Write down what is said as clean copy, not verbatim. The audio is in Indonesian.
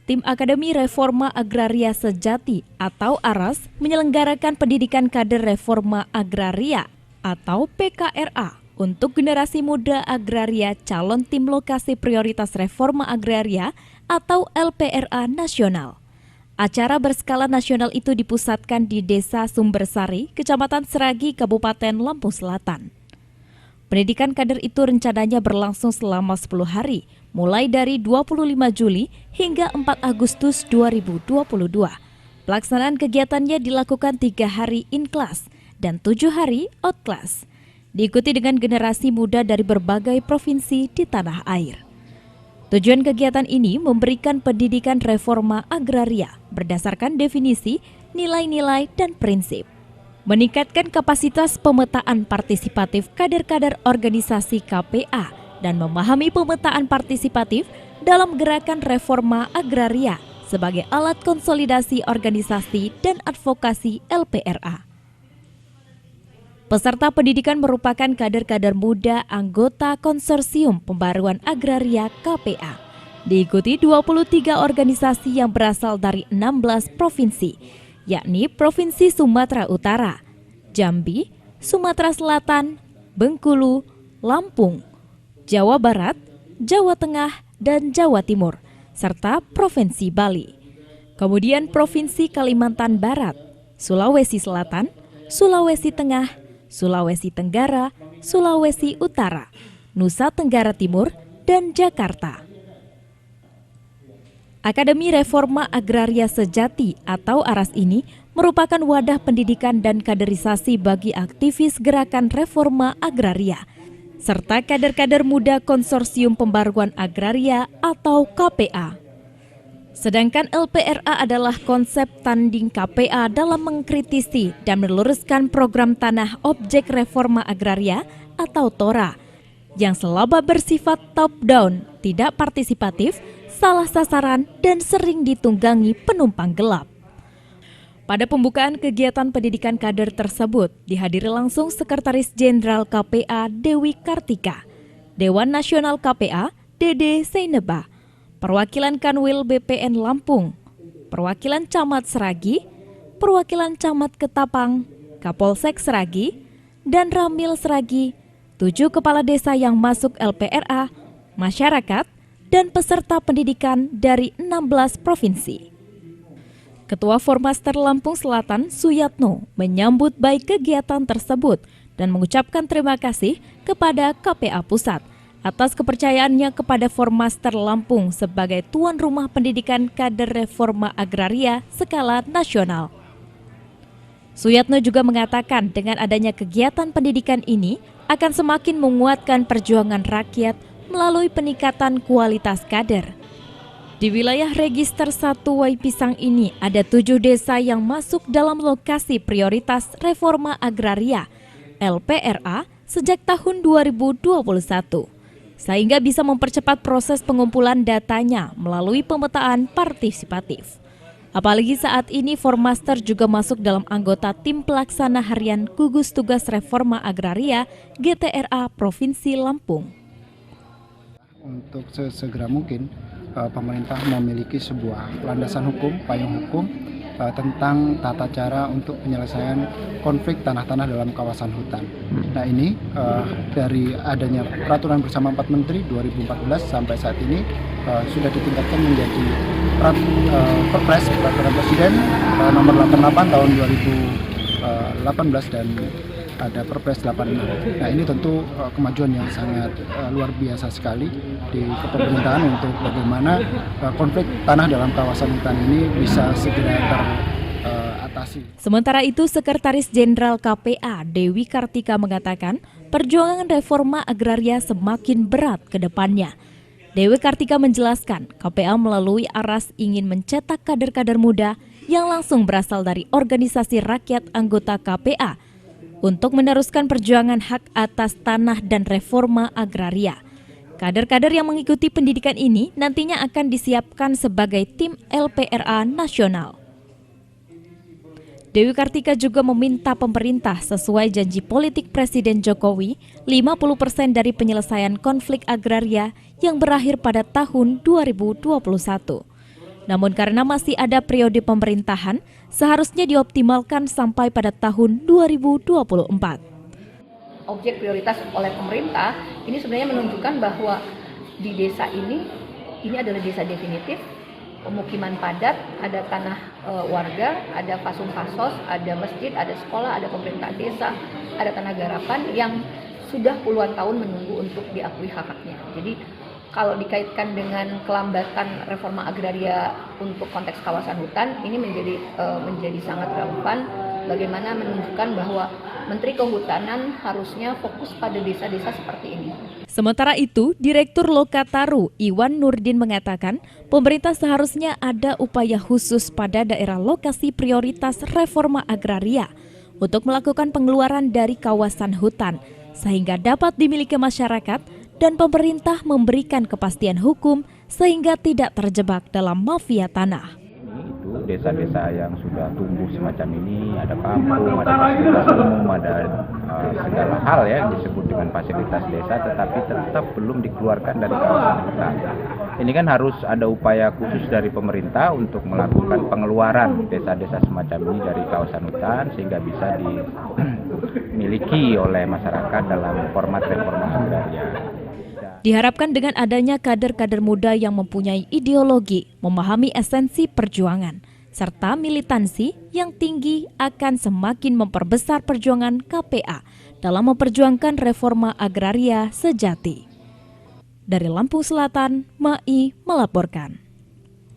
Tim Akademi Reforma Agraria Sejati atau ARAS menyelenggarakan pendidikan kader reforma agraria atau PKRA untuk generasi muda agraria calon tim lokasi prioritas reforma agraria atau LPRA nasional. Acara berskala nasional itu dipusatkan di Desa Sumbersari, Kecamatan Seragi, Kabupaten Lampung Selatan. Pendidikan kader itu rencananya berlangsung selama 10 hari, mulai dari 25 Juli hingga 4 Agustus 2022. Pelaksanaan kegiatannya dilakukan 3 hari in class dan 7 hari out class. Diikuti dengan generasi muda dari berbagai provinsi di tanah air. Tujuan kegiatan ini memberikan pendidikan reforma agraria berdasarkan definisi, nilai-nilai, dan prinsip. Meningkatkan kapasitas pemetaan partisipatif kader-kader organisasi KPA dan memahami pemetaan partisipatif dalam gerakan reforma agraria sebagai alat konsolidasi organisasi dan advokasi LPRA. Peserta pendidikan merupakan kader-kader muda anggota Konsorsium Pembaruan Agraria KPA. Diikuti 23 organisasi yang berasal dari 16 provinsi, yakni Provinsi Sumatera Utara, Jambi, Sumatera Selatan, Bengkulu, Lampung, Jawa Barat, Jawa Tengah, dan Jawa Timur, serta Provinsi Bali. Kemudian Provinsi Kalimantan Barat, Sulawesi Selatan, Sulawesi Tengah, Sulawesi Tenggara, Sulawesi Utara, Nusa Tenggara Timur, dan Jakarta. Akademi Reforma Agraria Sejati atau ARAS ini merupakan wadah pendidikan dan kaderisasi bagi aktivis gerakan reforma agraria, serta kader-kader muda Konsorsium Pembaruan Agraria atau KPA. Sedangkan LPRA adalah konsep tanding KPA dalam mengkritisi dan meluruskan program tanah objek reforma agraria atau TORA, yang selama bersifat top-down, tidak partisipatif, salah sasaran, dan sering ditunggangi penumpang gelap. Pada pembukaan kegiatan pendidikan kader tersebut, dihadiri langsung Sekretaris Jenderal KPA Dewi Kartika, Dewan Nasional KPA Dede Zaineba, perwakilan Kanwil BPN Lampung, perwakilan Camat Seragi, perwakilan Camat Ketapang, Kapolsek Seragi, dan Ramil Seragi, 7 kepala desa yang masuk LPRA, masyarakat, dan peserta pendidikan dari 16 provinsi. Ketua Formaster Lampung Selatan, Suyatno, menyambut baik kegiatan tersebut dan mengucapkan terima kasih kepada KPA Pusat atas kepercayaannya kepada Formaster Lampung sebagai tuan rumah pendidikan kader reforma agraria skala nasional. Suyatno juga mengatakan dengan adanya kegiatan pendidikan ini akan semakin menguatkan perjuangan rakyat melalui peningkatan kualitas kader. Di wilayah Register 1 Waipisang ini ada 7 desa yang masuk dalam lokasi prioritas reforma agraria LPRA sejak tahun 2021, sehingga bisa mempercepat proses pengumpulan datanya melalui pemetaan partisipatif. Apalagi saat ini Formaster juga masuk dalam anggota tim pelaksana harian gugus tugas reforma agraria GTRA Provinsi Lampung. Untuk sesegera mungkin pemerintah memiliki sebuah landasan hukum, payung hukum tentang tata cara untuk penyelesaian konflik tanah-tanah dalam kawasan hutan. Nah ini dari adanya peraturan bersama 4 Menteri 2014 sampai saat ini sudah ditingkatkan menjadi Perpres Peraturan Presiden nomor 88 tahun 2018 dan ada Perpres 86. Nah ini tentu kemajuan yang sangat luar biasa sekali di kepemerintahan untuk bagaimana konflik tanah dalam kawasan hutan ini bisa segera teratasi. Sementara itu Sekretaris Jenderal KPA Dewi Kartika mengatakan perjuangan reforma agraria semakin berat ke depannya. Dewi Kartika menjelaskan KPA melalui ARAS ingin mencetak kader-kader muda yang langsung berasal dari organisasi rakyat anggota KPA untuk meneruskan perjuangan hak atas tanah dan reforma agraria. Kader-kader yang mengikuti pendidikan ini nantinya akan disiapkan sebagai tim LPRA nasional. Dewi Kartika juga meminta pemerintah sesuai janji politik Presiden Jokowi 50% dari penyelesaian konflik agraria yang berakhir pada tahun 2021. Namun karena masih ada periode pemerintahan, seharusnya dioptimalkan sampai pada tahun 2024. Objek prioritas oleh pemerintah ini sebenarnya menunjukkan bahwa di desa ini adalah desa definitif, pemukiman padat, ada tanah warga, ada fasum-fasos, ada masjid, ada sekolah, ada pemerintah desa, ada tanah garapan yang sudah puluhan tahun menunggu untuk diakui hak-haknya. Jadi kalau dikaitkan dengan kelambatan reforma agraria untuk konteks kawasan hutan, ini menjadi sangat relevan. Bagaimana menunjukkan bahwa Menteri Kehutanan harusnya fokus pada desa-desa seperti ini. Sementara itu, Direktur Lokataru Iwan Nurdin mengatakan pemerintah seharusnya ada upaya khusus pada daerah lokasi prioritas reforma agraria untuk melakukan pengeluaran dari kawasan hutan sehingga dapat dimiliki masyarakat dan pemerintah memberikan kepastian hukum sehingga tidak terjebak dalam mafia tanah. Itu desa-desa yang sudah tumbuh semacam ini, ada kampung, ada fasilitas umum, ada segala hal ya disebut dengan fasilitas desa, tetapi tetap belum dikeluarkan dari kawasan hutan. Ini kan harus ada upaya khusus dari pemerintah untuk melakukan pengeluaran desa-desa semacam ini dari kawasan hutan sehingga bisa dimiliki oleh masyarakat dalam format reforma agraria. Diharapkan dengan adanya kader-kader muda yang mempunyai ideologi, memahami esensi perjuangan, serta militansi yang tinggi akan semakin memperbesar perjuangan KPA dalam memperjuangkan reforma agraria sejati. Dari Lampung Selatan, Mai melaporkan.